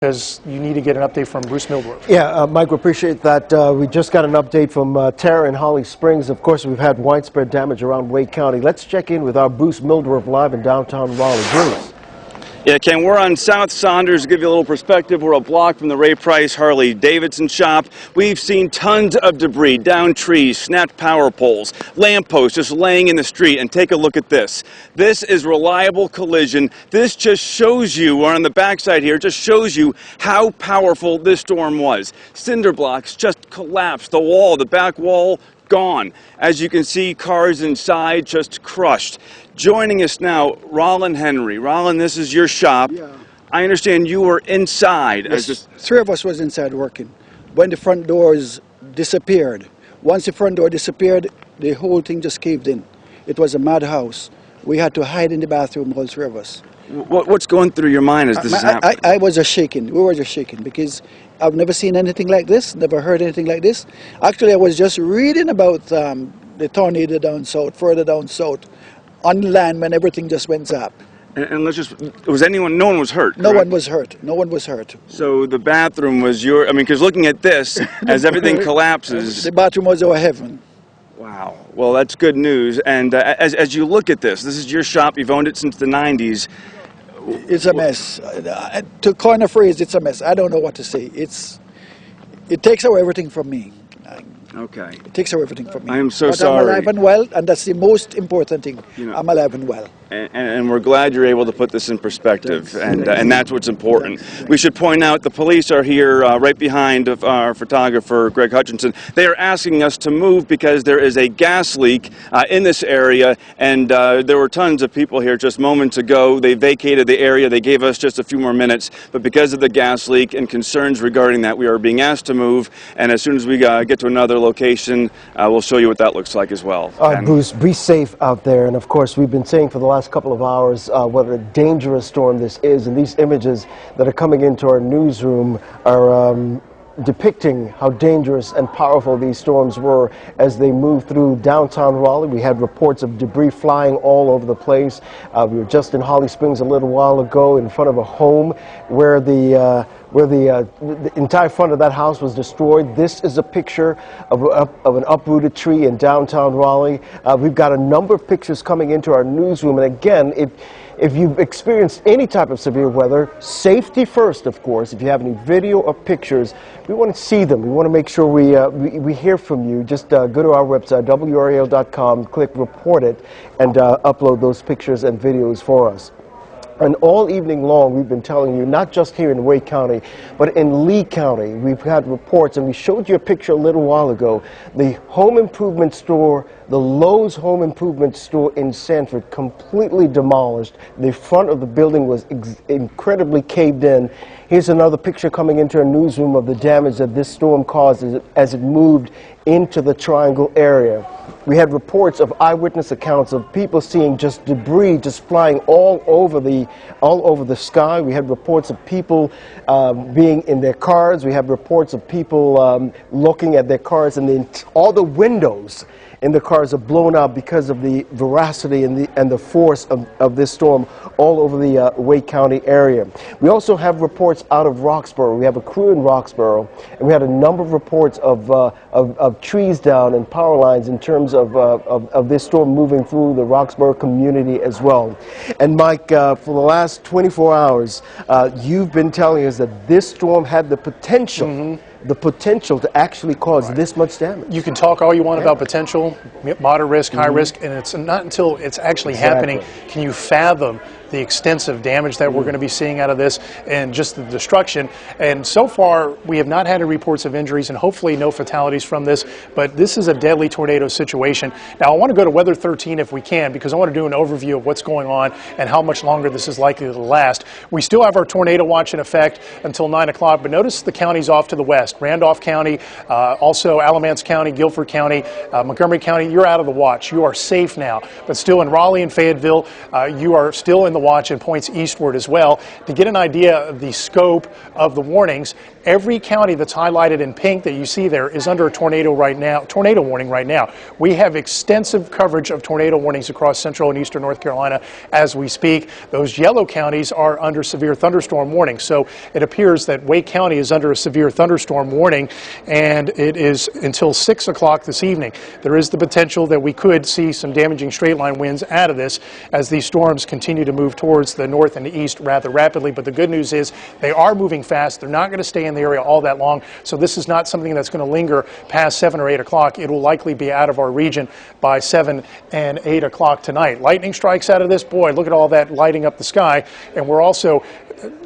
because you need to get an update from Bruce Mildorf. Yeah, Mike, we appreciate that. We just got an update from Tara in Holly Springs. Of course, we've had widespread damage around Wake County. Let's check in with our Bruce Mildorf live in downtown Raleigh. Bruce. Yeah, Ken, we're on South Saunders. To give you a little perspective, we're a block from the Ray Price Harley-Davidson shop. We've seen tons of debris, downed trees, snapped power poles, lampposts just laying in the street. And take a look at this. This is reliable collision. This just shows you, or on the backside here, just shows you how powerful this storm was. Cinder blocks just collapsed. The wall, the back wall, gone. As you can see, cars inside just crushed. Joining us now, Rollin Henry. Rollin, this is your shop. Yeah. I understand you were inside. Yes, three of us was inside working when the front doors disappeared. Once the front door disappeared, the whole thing just caved in. It was a madhouse. We had to hide in the bathroom, all three of us. What's going through your mind as this is happening? I was just shaking. We were just shaking because I've never seen anything like this, never heard anything like this. Actually, I was just reading about the tornado down south, further down south, on land when everything just went up. And let's just, no one was hurt, correct? No one was hurt. No one was hurt. So the bathroom was because looking at this, as everything collapses. The bathroom was our heaven. Wow. Well, that's good news. And as you look at this is your shop. You've owned it since the 90s. It's a mess. To coin a phrase, it's a mess. I don't know what to say. It takes away everything from me. Okay. It takes away everything from me. I am so but sorry. I'm alive and well, and that's the most important thing. I'm alive and well. And we're glad you're able to put this in perspective, Thanks. and that's what's important. We should point out the police are here right behind our photographer, Greg Hutchinson. They are asking us to move because there is a gas leak in this area, and there were tons of people here just moments ago. They vacated the area. They gave us just a few more minutes, but because of the gas leak and concerns regarding that, we are being asked to move, and as soon as we get to another location, we'll show you what that looks like as well. All right, Bruce, be safe out there. And of course, we've been saying for the last couple of hours what a dangerous storm this is. And these images that are coming into our newsroom are depicting how dangerous and powerful these storms were as they moved through downtown Raleigh. We had reports of debris flying all over the place. We were just in Holly Springs a little while ago in front of a home where the entire front of that house was destroyed. This is a picture of an uprooted tree in downtown Raleigh. We've got a number of pictures coming into our newsroom. And again, if you've experienced any type of severe weather, safety first, of course. If you have any video or pictures, we want to see them. We want to make sure we hear from you. Just go to our website, WRAL.com, click report it, and upload those pictures and videos for us. And all evening long, we've been telling you, not just here in Wake County, but in Lee County, we've had reports, and we showed you a picture a little while ago. The home improvement store, the Lowe's home improvement store in Sanford, completely demolished. The front of the building was incredibly caved in. Here's another picture coming into our newsroom of the damage that this storm caused as it moved into the Triangle area. We had reports of eyewitness accounts of people seeing just debris just flying all over the sky. We had reports of people being in their cars. We have reports of people looking at their cars, and all the windows in the cars are blown out because of the veracity and the force of this storm all over the Wake County area. We also have reports out of Roxborough. We have a crew in Roxborough, and we had a number of reports of trees down and power lines in terms of this storm moving through the Roxborough community as well. And Mike, for the last 24 hours, you've been telling us that this storm had the potential to actually cause this much damage. You can talk all you want about potential, moderate risk, high risk, and it's not until it's actually happening can you fathom the extensive damage that we're going to be seeing out of this and just the destruction. And so far, we have not had any reports of injuries and hopefully no fatalities from this, but this is a deadly tornado situation. Now, I want to go to Weather 13 if we can, because I want to do an overview of what's going on and how much longer this is likely to last. We still have our tornado watch in effect until 9 o'clock, but notice the counties off to the west. Randolph County, also Alamance County, Guilford County, Montgomery County, you're out of the watch. You are safe now. But still in Raleigh and Fayetteville, you are still in the watch and points eastward as well. To get an idea of the scope of the warnings, every county that's highlighted in pink that you see there is under a tornado warning right now. We have extensive coverage of tornado warnings across central and eastern North Carolina as we speak. Those yellow counties are under severe thunderstorm warning. So it appears that Wake County is under a severe thunderstorm warning, and it is until 6 o'clock this evening. There is the potential that we could see some damaging straight line winds out of this as these storms continue to move towards the north and the east rather rapidly. But the good news is they are moving fast. They're not going to stay in the area all that long. So this is not something that's going to linger past 7 or 8 o'clock. It will likely be out of our region by 7 and 8 o'clock tonight. Lightning strikes out of this. Boy, look at all that lighting up the sky. And we're also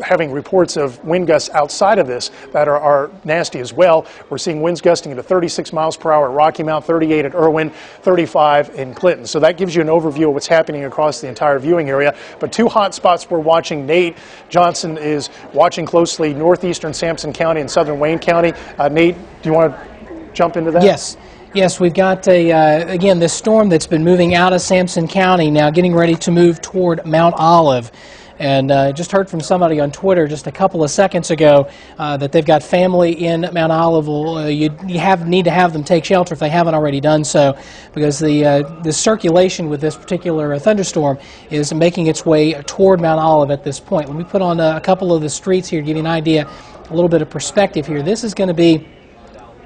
having reports of wind gusts outside of this that are nasty as well. We're seeing winds gusting to 36 miles per hour at Rocky Mount, 38 at Irwin, 35 in Clinton. So that gives you an overview of what's happening across the entire viewing area. But two hot spots we're watching. Nate Johnson is watching closely northeastern Sampson County and southern Wayne County. Nate, do you want to jump into that? Yes. Yes, we've got, again, this storm that's been moving out of Sampson County now getting ready to move toward Mount Olive. And just heard from somebody on Twitter just a couple of seconds ago that they've got family in Mount Olive. You need to have them take shelter if they haven't already done so, because the circulation with this particular thunderstorm is making its way toward Mount Olive at this point. Let me put on a couple of the streets here to give you an idea, a little bit of perspective here. This is going to be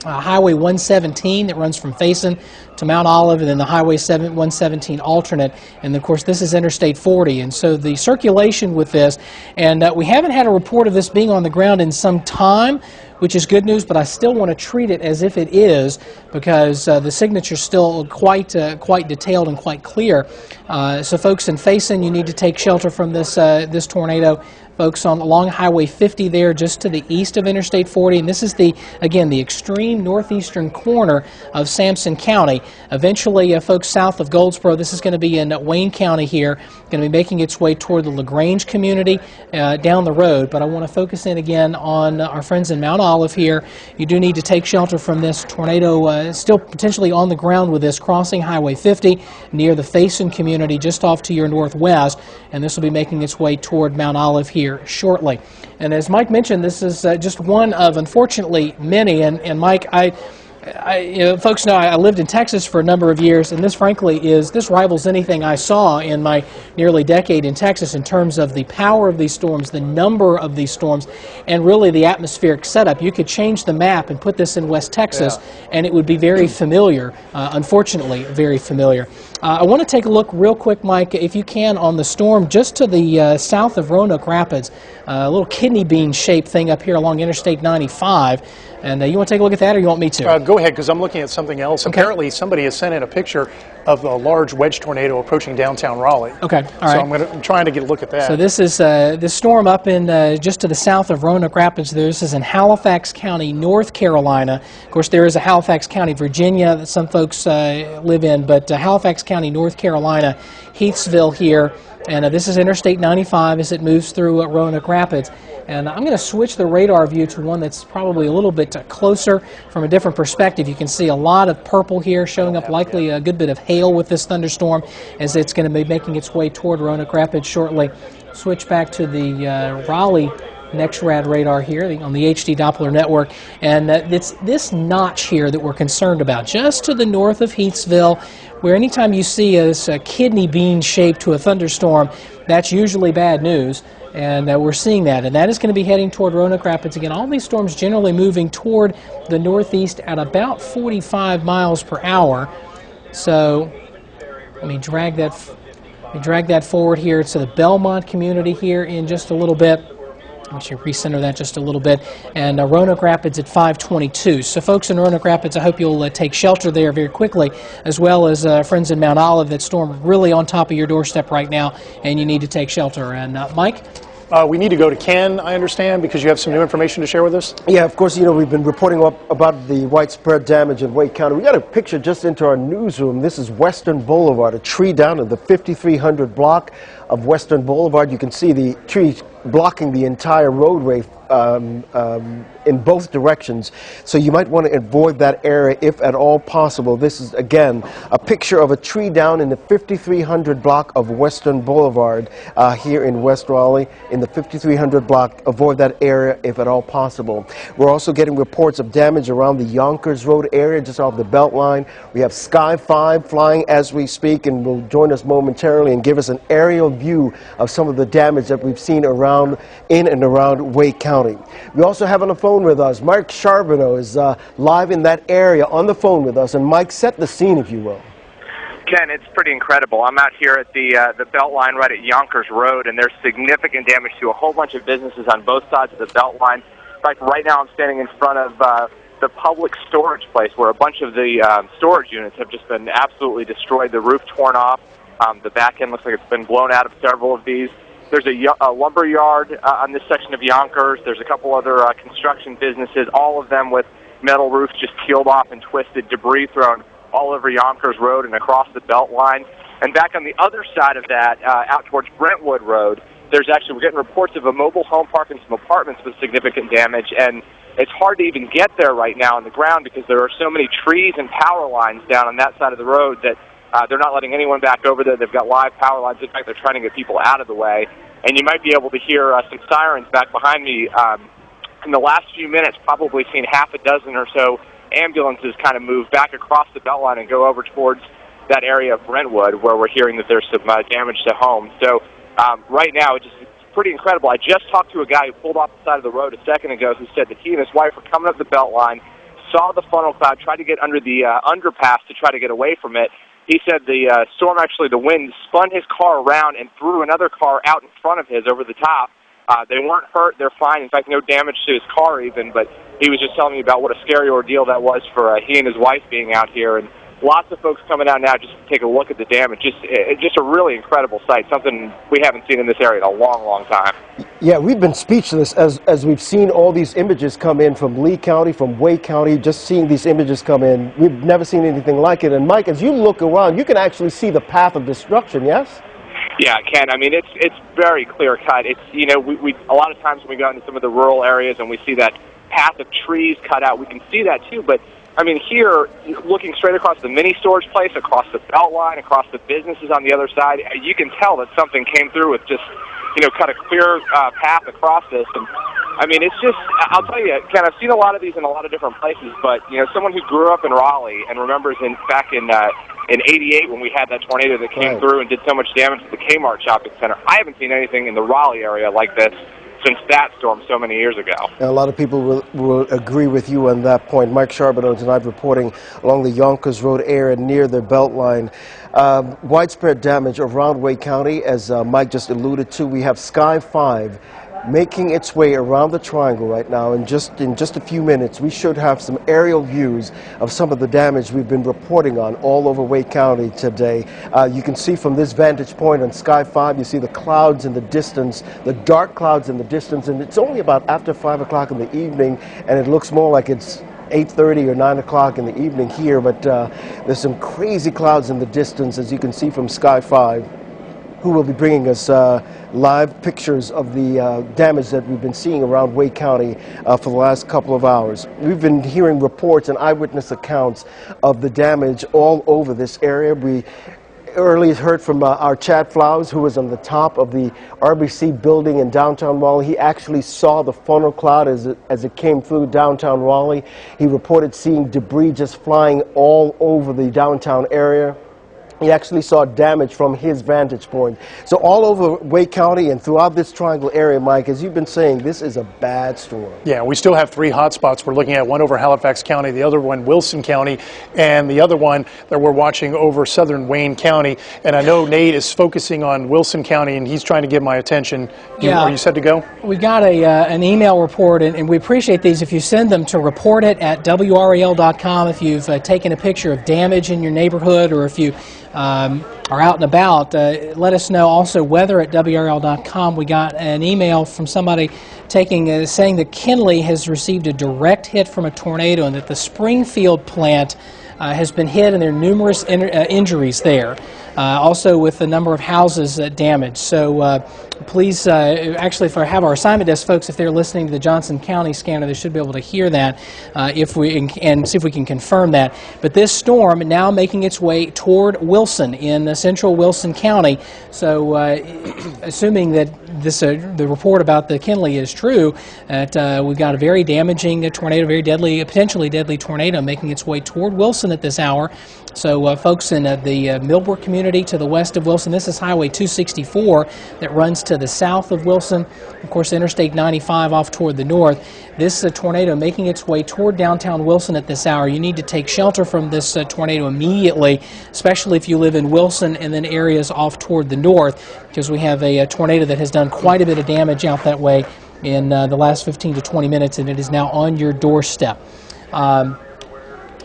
Highway 117 that runs from Faison to Mount Olive, and then the Highway 117 alternate, and of course this is Interstate 40. And so the circulation with this, and we haven't had a report of this being on the ground in some time, which is good news, but I still want to treat it as if it is, because the signature's still quite detailed and quite clear. So folks in Faison, you need to take shelter from this tornado. Folks along Highway 50 there, just to the east of Interstate 40, and this is again the extreme northeastern corner of Sampson County. Eventually, folks south of Goldsboro, this is going to be in Wayne County here, going to be making its way toward the LaGrange community down the road. But I want to focus in again on our friends in Mount Olive here. You do need to take shelter from this tornado, still potentially on the ground with this, crossing Highway 50 near the Faison community just off to your northwest, and this will be making its way toward Mount Olive here shortly. And as Mike mentioned, this is just one of, unfortunately, many. And Mike, folks know I lived in Texas for a number of years, and this rivals anything I saw in my nearly decade in Texas in terms of the power of these storms, the number of these storms, and really the atmospheric setup. You could change the map and put this in West Texas, and it would be very familiar, unfortunately, very familiar. I want to take a look real quick, Mike, if you can, on the storm just to the south of Roanoke Rapids, a little kidney bean shaped thing up here along Interstate 95. And you want to take a look at that, or you want me to? Go ahead, because I'm looking at something else. Okay. Apparently, somebody has sent in a picture of a large wedge tornado approaching downtown Raleigh. Okay, all right. So I'm trying to get a look at that. So this is this storm up in just to the south of Roanoke Rapids. This is in Halifax County, North Carolina. Of course, there is a Halifax County, Virginia, that some folks live in, but Halifax County, North Carolina, Heathsville here. And this is Interstate 95 as it moves through Roanoke Rapids. And I'm going to switch the radar view to one that's probably a little bit closer from a different perspective. You can see a lot of purple here showing up, likely a good bit of hail with this thunderstorm as it's going to be making its way toward Roanoke Rapids shortly. Switch back to the Raleigh NexRad radar here on the HD Doppler network, and it's this notch here that we're concerned about, just to the north of Heathsville, where anytime you see a kidney bean shape to a thunderstorm, that's usually bad news. And we're seeing that, and that is going to be heading toward Roanoke Rapids again. All these storms generally moving toward the northeast at about 45 miles per hour. So let me drag that forward here to the Belmont community here in just a little bit. Let me recenter that just a little bit. And Roanoke Rapids at 522. So folks in Roanoke Rapids, I hope you'll take shelter there very quickly, as well as friends in Mount Olive. That storm really on top of your doorstep right now, and you need to take shelter. And Mike? We need to go to Ken, I understand, because you have some new information to share with us. Yeah, of course, we've been reporting about the widespread damage in Wake County. We got a picture just into our newsroom. This is Western Boulevard, a tree down in the 5300 block. of Western Boulevard. You can see the trees blocking the entire roadway in both directions. So you might want to avoid that area if at all possible. This is, again, a picture of a tree down in the 5300 block of Western Boulevard here in West Raleigh. In the 5300 block, avoid that area if at all possible. We're also getting reports of damage around the Yonkers Road area, just off the Beltline. We have Sky 5 flying as we speak, and will join us momentarily and give us an aerial view of some of the damage that we've seen in and around Wake County. We also have on the phone with us, Mike Charbonneau is live in that area on the phone with us. And Mike, set the scene, if you will. Ken, it's pretty incredible. I'm out here at the Beltline right at Yonkers Road, and there's significant damage to a whole bunch of businesses on both sides of the Beltline. In fact, right now I'm standing in front of the public storage place where a bunch of the storage units have just been absolutely destroyed. The roof torn off. The back end looks like it's been blown out of several of these. There's a lumber yard on this section of Yonkers. There's a couple other construction businesses, all of them with metal roofs just peeled off and twisted, debris thrown all over Yonkers Road and across the Beltline. And back on the other side of that, out towards Brentwood Road, we're getting reports of a mobile home park and some apartments with significant damage. And it's hard to even get there right now on the ground because there are so many trees and power lines down on that side of the road that they're not letting anyone back over there. They've got live power lines. In fact, they're trying to get people out of the way. And you might be able to hear some sirens back behind me. In the last few minutes, probably seen half a dozen or so ambulances kind of move back across the Beltline and go over towards that area of Brentwood where we're hearing that there's some damage to homes. So right now, it's pretty incredible. I just talked to a guy who pulled off the side of the road a second ago who said that he and his wife were coming up the Beltline, saw the funnel cloud, tried to get under the underpass to try to get away from it. He said the storm, the wind, spun his car around and threw another car out in front of his over the top. They weren't hurt. They're fine. In fact, no damage to his car even, but he was just telling me about what a scary ordeal that was for he and his wife being out here. And lots of folks coming out now just to take a look at the damage. Just a really incredible sight, something we haven't seen in this area in a long, long time. Yeah, we've been speechless as we've seen all these images come in from Lee County, from Wake County, just seeing these images come in. We've never seen anything like it. And Mike, as you look around, you can actually see the path of destruction, yes? Yeah, Ken. I mean, it's very clear cut. It's we a lot of times when we go into some of the rural areas and we see that path of trees cut out, we can see that too. But I mean, here, looking straight across the mini storage place, across the Beltline, across the businesses on the other side, you can tell that something came through with just cut a clear path across this. And I mean, it's just, I'll tell you, Ken, I've seen a lot of these in a lot of different places, but someone who grew up in Raleigh and remembers back in '88 when we had that tornado that came through and did so much damage to the Kmart shopping center. I haven't seen anything in the Raleigh area like this since that storm so many years ago. A lot of people will agree with you on that point. Mike Charbonneau tonight reporting along the Yonkers Road area near the Beltline. Widespread damage around Wake County, as Mike just alluded to. We have Sky 5 making its way around the triangle right now, and in just a few minutes we should have some aerial views of some of the damage we've been reporting on all over Wake County today. You can see from this vantage point on Sky 5, you see the clouds in the distance, the dark clouds in the distance, and it's only about after 5 o'clock in the evening, and it looks more like it's 8:30 or 9 o'clock in the evening here, but there's some crazy clouds in the distance, as you can see from Sky 5, who will be bringing us live pictures of the damage that we've been seeing around Wake County for the last couple of hours. We've been hearing reports and eyewitness accounts of the damage all over this area. We earlier heard from our Chad Flowers, who was on the top of the RBC building in downtown Raleigh. He actually saw the funnel cloud as it came through downtown Raleigh. He reported seeing debris just flying all over the downtown area. He actually saw damage from his vantage point. So all over Wake County and throughout this triangle area, Mike, as you've been saying, this is a bad storm. Yeah, we still have 3 hot spots we're looking at, one over Halifax County, the other one Wilson County, and the other one that we're watching over southern Wayne County. And I know Nate is focusing on Wilson County, and he's trying to get my attention. Are you set to go? We've got an email report, and we appreciate these. If you send them to report@WRAL.com, if you've taken a picture of damage in your neighborhood, or if you are out and about, let us know. Also, weather at WRAL.com. We got an email from somebody saying that Kinley has received a direct hit from a tornado and that the Springfield plant has been hit, and there are numerous injuries there. Also with a number of houses damaged. So please, actually, if I have our assignment desk folks, if they're listening to the Johnson County scanner, they should be able to hear that and see if we can confirm that. But this storm now making its way toward Wilson in central Wilson County. So assuming that the report about the Kinley is true, that we've got a very damaging tornado, very deadly, potentially deadly tornado making its way toward Wilson at this hour. So folks in the Millbrook community to the west of Wilson, this is Highway 264 that runs to the south of Wilson. Of course, Interstate 95 off toward the north. This tornado making its way toward downtown Wilson at this hour. You need to take shelter from this tornado immediately, especially if you live in Wilson and then areas off toward the north, because we have a tornado that has done quite a bit of damage out that way in the last 15 to 20 minutes, and it is now on your doorstep.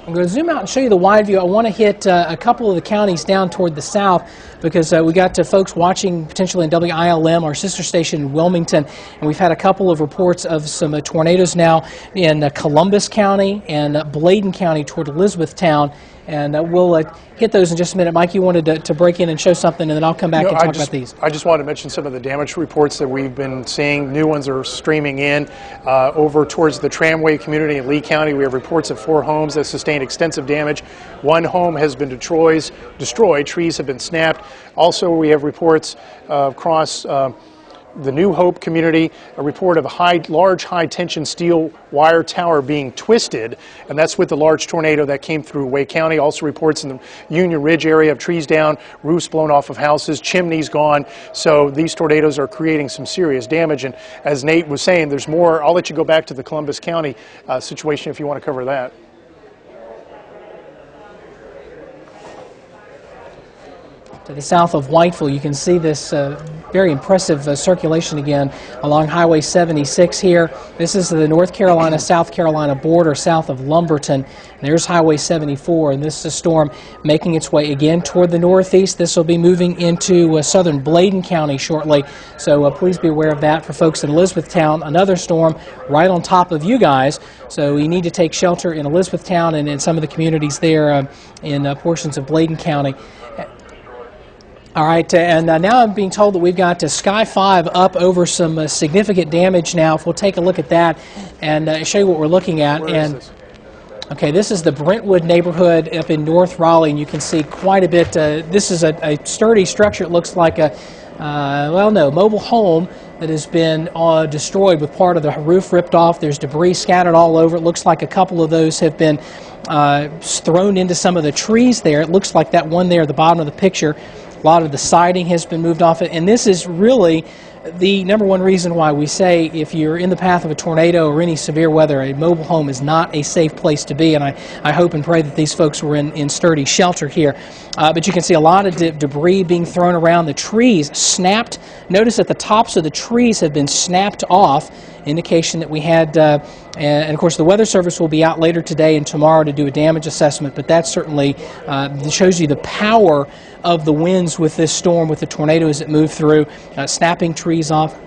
I'm going to zoom out and show you the wide view. I want to hit a couple of the counties down toward the south because we got folks watching potentially in WILM, our sister station in Wilmington, and we've had a couple of reports of some tornadoes now in Columbus County and Bladen County toward Elizabethtown. And we'll hit those in just a minute. Mike, you wanted to break in and show something, and then I'll come back and talk about these. I just wanted to mention some of the damage reports that we've been seeing. New ones are streaming in. Over towards the Tramway community in Lee County, we have reports of 4 homes that sustained extensive damage. 1 home has been destroyed. Trees have been snapped. Also, we have reports across the New Hope community, a report of a large high-tension steel wire tower being twisted, and that's with the large tornado that came through Wake County. Also reports in the Union Ridge area of trees down, roofs blown off of houses, chimneys gone. So these tornadoes are creating some serious damage, and as Nate was saying, there's more. I'll let you go back to the Columbus County situation if you want to cover that. To the south of Whiteville, you can see this very impressive circulation again along Highway 76 here. This is the North Carolina-South Carolina border south of Lumberton. There's Highway 74, and this is a storm making its way again toward the northeast. This will be moving into southern Bladen County shortly, so please be aware of that. For folks in Elizabethtown, another storm right on top of you guys, so you need to take shelter in Elizabethtown and in some of the communities there in portions of Bladen County. All right, and now I'm being told that we've got Sky 5 up over some significant damage now. If we'll take a look at that and show you what we're looking at. Where is this? Okay, this is the Brentwood neighborhood up in North Raleigh, and you can see quite a bit. This is a sturdy structure. It looks like a, mobile home that has been destroyed with part of the roof ripped off. There's debris scattered all over. It looks like a couple of those have been thrown into some of the trees there. It looks like that one there at the bottom of the picture. A lot of the siding has been moved off it, and this is really the number one reason why we say if you're in the path of a tornado or any severe weather, a mobile home is not a safe place to be, and I hope and pray that these folks were in sturdy shelter here. But you can see a lot of debris being thrown around. The trees snapped. Notice that the tops of the trees have been snapped off, indication that we had, and of course the Weather Service will be out later today and tomorrow to do a damage assessment, but that certainly shows you the power of the winds with this storm, with the tornado as it moved through, snapping trees off.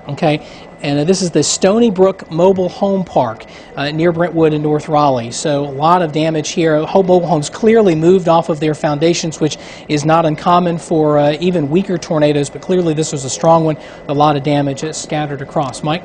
Okay, and this is the Stony Brook Mobile Home Park near Brentwood in North Raleigh. So a lot of damage here. Mobile homes clearly moved off of their foundations, which is not uncommon for even weaker tornadoes, but clearly this was a strong one. A lot of damage scattered across. Mike?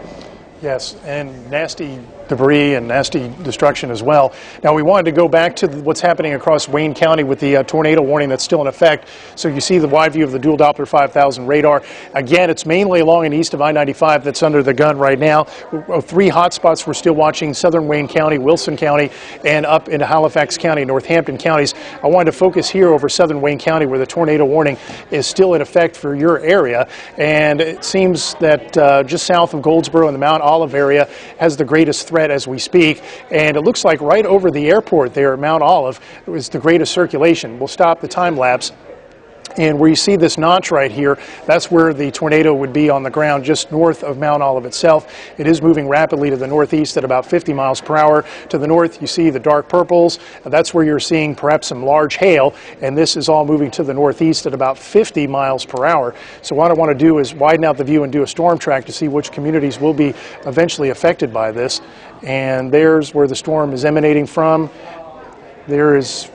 Yes, and nasty debris and nasty destruction as well. Now we wanted to go back to what's happening across Wayne County with the tornado warning that's still in effect. So you see the wide view of the dual Doppler 5000 radar. Again, it's mainly along and east of I-95 that's under the gun right now. 3 hotspots we're still watching: southern Wayne County, Wilson County, and up into Halifax County, Northampton counties. I wanted to focus here over southern Wayne County where the tornado warning is still in effect for your area. And it seems that just south of Goldsboro in the Mount Olive area has the greatest threat as we speak, and it looks like right over the airport there at Mount Olive is the greatest circulation. We'll stop the time lapse And where you see this notch right here, that's where the tornado would be on the ground just north of Mount Olive itself. It is moving rapidly to the northeast at about 50 miles per hour. To the north, you see the dark purples. That's where you're seeing perhaps some large hail, and this is all moving to the northeast at about 50 miles per hour. So what I want to do is widen out the view and do a storm track to see which communities will be eventually affected by this. And there's where the storm is emanating from. There is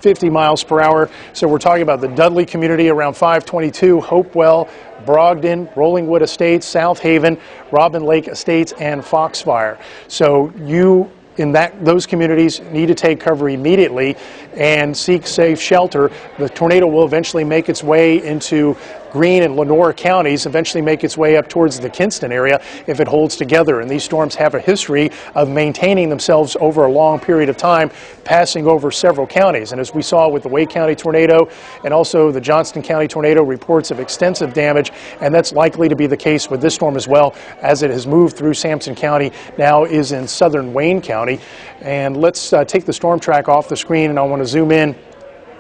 50 miles per hour. So we're talking about the Dudley community around 522, Hopewell, Brogden, Rollingwood Estates, South Haven, Robin Lake Estates, and Foxfire. So you in those communities need to take cover immediately and seek safe shelter. The tornado will eventually make its way into Greene and Lenore counties, eventually make its way up towards the Kinston area if it holds together. And these storms have a history of maintaining themselves over a long period of time, passing over several counties. And as we saw with the Wake County tornado and also the Johnston County tornado, reports of extensive damage, and that's likely to be the case with this storm as well, as it has moved through Sampson County, now is in southern Wayne County. And let's take the storm track off the screen, and I want to zoom in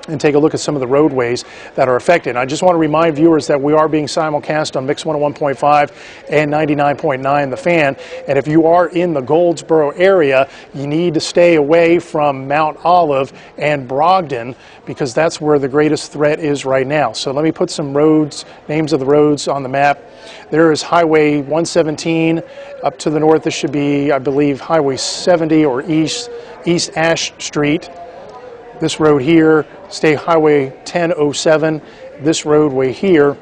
and take a look at some of the roadways that are affected. I just want to remind viewers that we are being simulcast on Mix 101.5 and 99.9 The Fan, and if you are in the Goldsboro area, you need to stay away from Mount Olive and Brogden because that's where the greatest threat is right now. So let me put some roads, names of the roads on the map. There is Highway 117 up to the north. This should be, I believe, Highway 70 or East Ash Street. This road here, State Highway 1007. This roadway here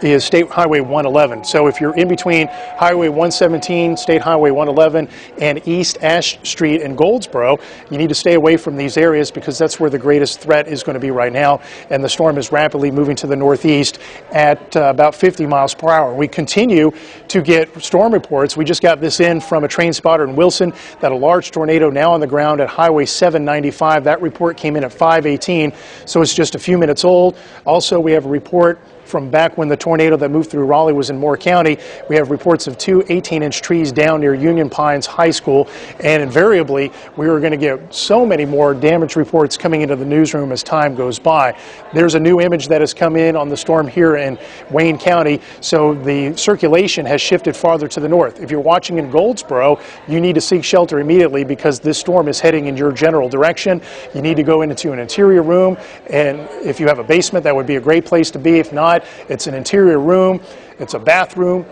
is State Highway 111. So if you're in between Highway 117, State Highway 111, and East Ash Street in Goldsboro, you need to stay away from these areas because that's where the greatest threat is going to be right now. And the storm is rapidly moving to the northeast at about 50 miles per hour. We continue to get storm reports. We just got this in from a train spotter in Wilson that a large tornado now on the ground at Highway 795. That report came in at 5:18, so it's just a few minutes old. Also, we have a report from back when the tornado that moved through Raleigh was in Moore County. We have reports of 2 18-inch trees down near Union Pines High School, and invariably we are going to get so many more damage reports coming into the newsroom as time goes by. There's a new image that has come in on the storm here in Wayne County, so the circulation has shifted farther to the north. If you're watching in Goldsboro, you need to seek shelter immediately because this storm is heading in your general direction. You need to go into an interior room, and if you have a basement, that would be a great place to be. If not, it's an interior room, it's a bathroom,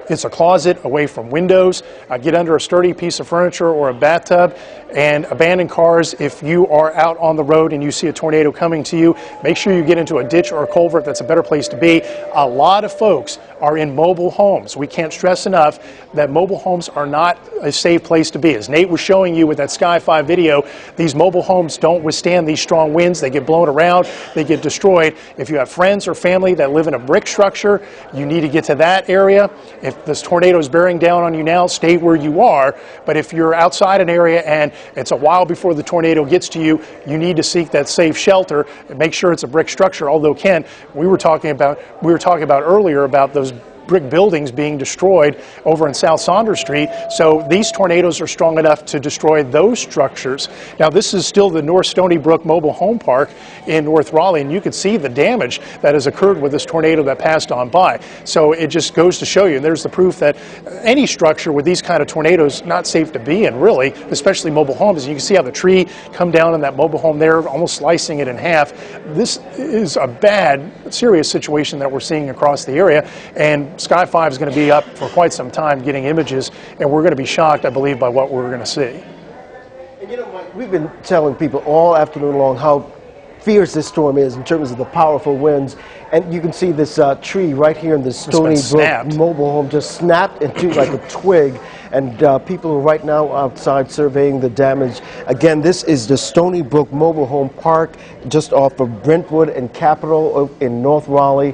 it's a closet away from windows. Get under a sturdy piece of furniture or a bathtub, and abandon cars. If you are out on the road and you see a tornado coming to you, make sure you get into a ditch or a culvert. That's a better place to be. A lot of folks are in mobile homes. We can't stress enough that mobile homes are not a safe place to be. As Nate was showing you with that Sky 5 video, these mobile homes don't withstand these strong winds. They get blown around, they get destroyed. If you have friends or family that live in a brick structure, you need to get to that area. If this tornado is bearing down on you now, stay where you are. But if you're outside an area and it's a while before the tornado gets to you, you need to seek that safe shelter and make sure it's a brick structure. Although, Ken, we were talking about earlier about those brick buildings being destroyed over in South Saunders Street. So these tornadoes are strong enough to destroy those structures. Now, this is still the North Stony Brook Mobile Home Park in North Raleigh, and you can see the damage that has occurred with this tornado that passed on by. So it just goes to show you, and there's the proof that any structure with these kind of tornadoes not safe to be in, really, especially mobile homes. And you can see how the tree come down in that mobile home there, almost slicing it in half. This is a bad, serious situation that we're seeing across the area, and Sky 5 is going to be up for quite some time getting images, and we're going to be shocked, I believe, by what we're going to see. And you know, Mike, we've been telling people all afternoon long how fierce this storm is in terms of the powerful winds, and you can see this tree right here in the Stony Brook mobile home just snapped into like a twig, and people are right now outside surveying the damage. Again, this is the Stony Brook Mobile Home Park just off of Brentwood and Capitol in North Raleigh.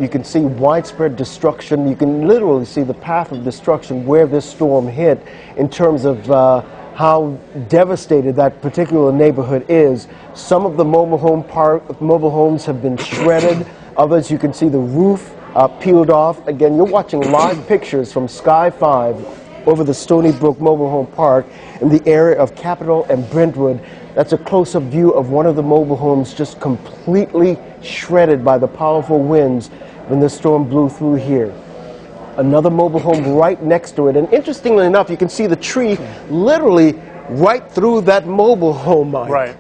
You can see widespread destruction. You can literally see the path of destruction where this storm hit in terms of how devastated that particular neighborhood is. Some of the mobile homes have been shredded. Others, you can see the roof peeled off. Again, you're watching live pictures from Sky 5 over the Stony Brook Mobile Home Park in the area of Capitol and Brentwood. That's a close-up view of one of the mobile homes just completely shredded by the powerful winds when the storm blew through here. Another mobile home right next to it, and interestingly enough, you can see the tree literally right through that mobile home, Mike. Right.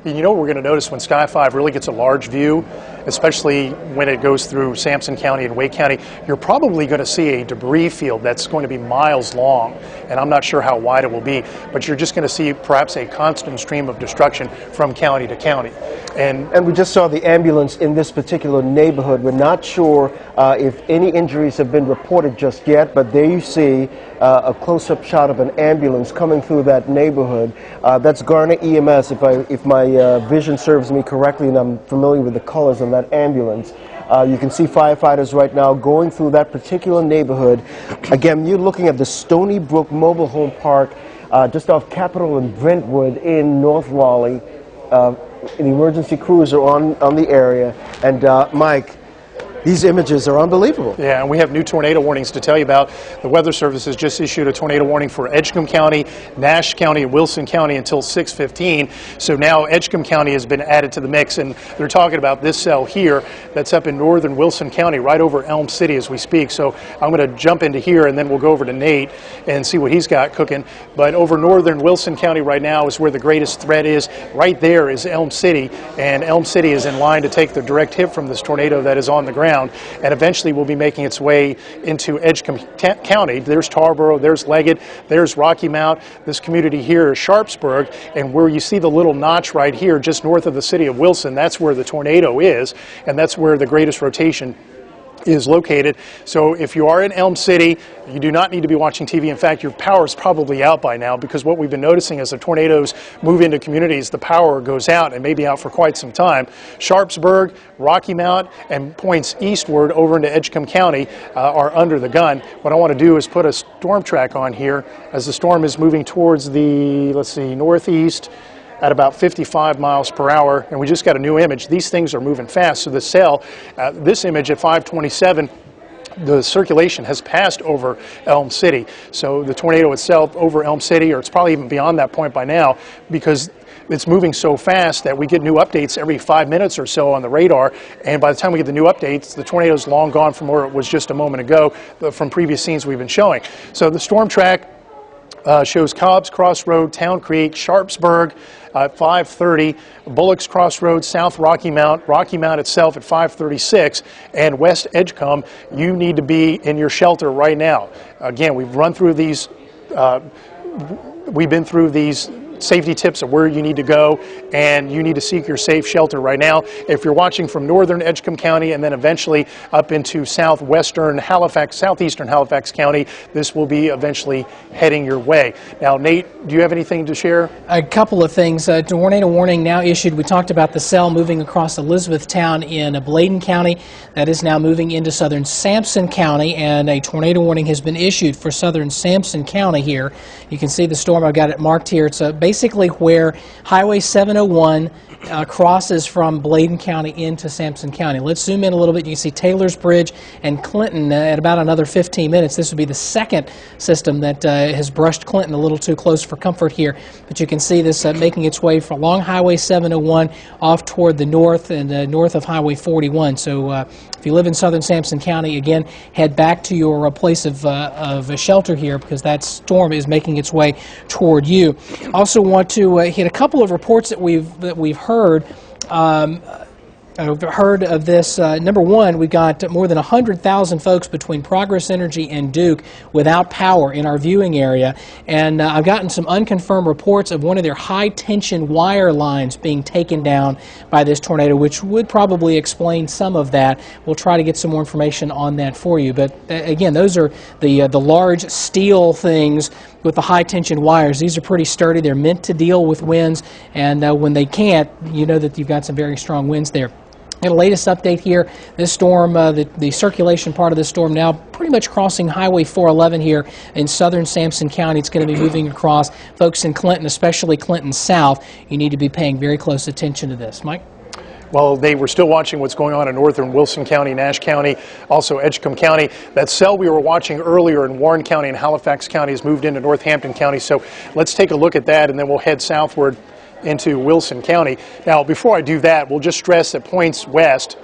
And you know what we're going to notice when Sky 5 really gets a large view, especially when it goes through Sampson County and Wake County, you're probably going to see a debris field that's going to be miles long, and I'm not sure how wide it will be, but you're just going to see perhaps a constant stream of destruction from county to county. And we just saw the ambulance in this particular neighborhood. We're not sure if any injuries have been reported just yet, but there you see a close-up shot of an ambulance coming through that neighborhood. That's Garner EMS, if my vision serves me correctly, and I'm familiar with the colors of that ambulance. You can see firefighters right now going through that particular neighborhood. Again, you're looking at the Stony Brook Mobile Home Park just off Capitol and Brentwood in North Raleigh. The emergency crews are on the area, and Mike, these images are unbelievable. Yeah, and we have new tornado warnings to tell you about. The Weather Service has just issued a tornado warning for Edgecombe County, Nash County, and Wilson County until 6:15. So now Edgecombe County has been added to the mix, and they're talking about this cell here that's up in northern Wilson County, right over Elm City as we speak. So I'm going to jump into here, and then we'll go over to Nate and see what he's got cooking. But over northern Wilson County right now is where the greatest threat is. Right there is Elm City, and Elm City is in line to take the direct hit from this tornado that is on the ground, and eventually will be making its way into Edgecombe County. There's Tarboro, there's Leggett, there's Rocky Mount. This community here is Sharpsburg, and where you see the little notch right here just north of the city of Wilson, that's where the tornado is, and that's where the greatest rotation is located. So if you are in Elm City, you do not need to be watching TV. In fact, your power is probably out by now, because what we've been noticing as the tornadoes move into communities, the power goes out and may be out for quite some time. Sharpsburg, Rocky Mount, and points eastward over into Edgecombe County are under the gun. What I want to do is put a storm track on here as the storm is moving towards the, let's see, northeast at about 55 miles per hour, and we just got a new image. These things are moving fast, so the cell, this image at 527, the circulation has passed over Elm City. So the tornado itself over Elm City, or it's probably even beyond that point by now, because it's moving so fast that we get new updates every 5 minutes or so on the radar, and by the time we get the new updates, the tornado's long gone from where it was just a moment ago from previous scenes we've been showing. So the storm track shows Cobb's Crossroad, Town Creek, Sharpsburg at 5:30, Bullock's Crossroad, South Rocky Mount itself at 5:36, and West Edgecombe. You need to be in your shelter right now. Again, we've run through these, we've been through these safety tips of where you need to go, and you need to seek your safe shelter right now. If you're watching from northern Edgecombe County and then eventually up into southeastern Halifax County, this will be eventually heading your way. Now, Nate, do you have anything to share? A couple of things. Tornado warning now issued. We talked about the cell moving across Elizabethtown in Bladen County. That is now moving into southern Sampson County, and a tornado warning has been issued for southern Sampson County here. You can see the storm. I've got it marked here. It's basically where Highway 701 crosses from Bladen County into Sampson County. Let's zoom in a little bit. You can see Taylor's Bridge and Clinton at about another 15 minutes. This would be the second system that has brushed Clinton a little too close for comfort here. But you can see this making its way along Highway 701 off toward the north and north of Highway 41. So if you live in southern Sampson County, again, head back to your place of shelter here, because that storm is making its way toward you. Also want to hit a couple of reports that we've heard. I've heard of this. Number one, we've got more than 100,000 folks between Progress Energy and Duke without power in our viewing area. And I've gotten some unconfirmed reports of one of their high-tension wire lines being taken down by this tornado, which would probably explain some of that. We'll try to get some more information on that for you. But again, those are the large steel things with the high-tension wires. These are pretty sturdy. They're meant to deal with winds, and when they can't, you know that you've got some very strong winds there. And the latest update here, this storm, the circulation part of this storm now pretty much crossing Highway 411 here in southern Sampson County. It's going to be moving across. Folks in Clinton, especially Clinton South, you need to be paying very close attention to this. Mike? Well, they were still watching what's going on in northern Wilson County, Nash County, also Edgecombe County. That cell we were watching earlier in Warren County and Halifax County has moved into Northampton County. So let's take a look at that, and then we'll head southward into Wilson County. Now, before I do that, we'll just stress that points west,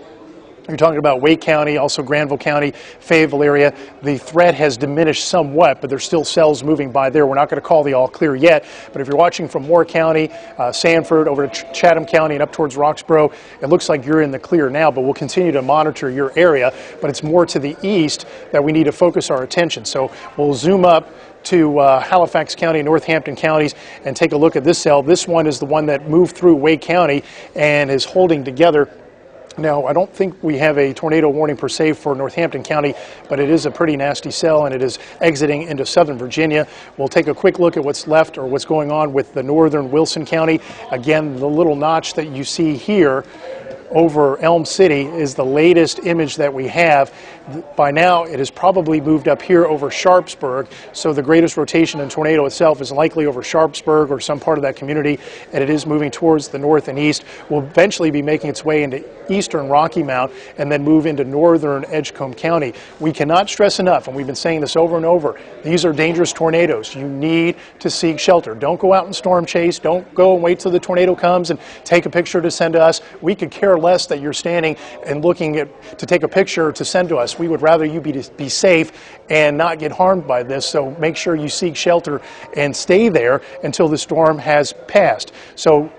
you're talking about Wake County, also Granville County, Fayetteville area. The threat has diminished somewhat, but there's still cells moving by there. We're not going to call the all clear yet, but if you're watching from Moore County, Sanford, over to Chatham County and up towards Roxborough, it looks like you're in the clear now, but we'll continue to monitor your area. But it's more to the east that we need to focus our attention. So we'll zoom up to Halifax County, Northampton counties, and take a look at this cell. This one is the one that moved through Wake County and is holding together. Now, I don't think we have a tornado warning per se for Northampton County, but it is a pretty nasty cell, and it is exiting into southern Virginia. We'll take a quick look at what's left or what's going on with the northern Wilson County. Again, the little notch that you see here over Elm City is the latest image that we have. By now, it has probably moved up here over Sharpsburg, so the greatest rotation in tornado itself is likely over Sharpsburg or some part of that community, and it is moving towards the north and east. Will eventually be making its way into eastern Rocky Mount and then move into northern Edgecombe County. We cannot stress enough, and we've been saying this over and over, these are dangerous tornadoes. You need to seek shelter. Don't go out and storm chase. Don't go and wait till the tornado comes and take a picture to send to us. We could care less that you're standing and looking to take a picture to send to us. We would rather you be safe and not get harmed by this, so make sure you seek shelter and stay there until the storm has passed. So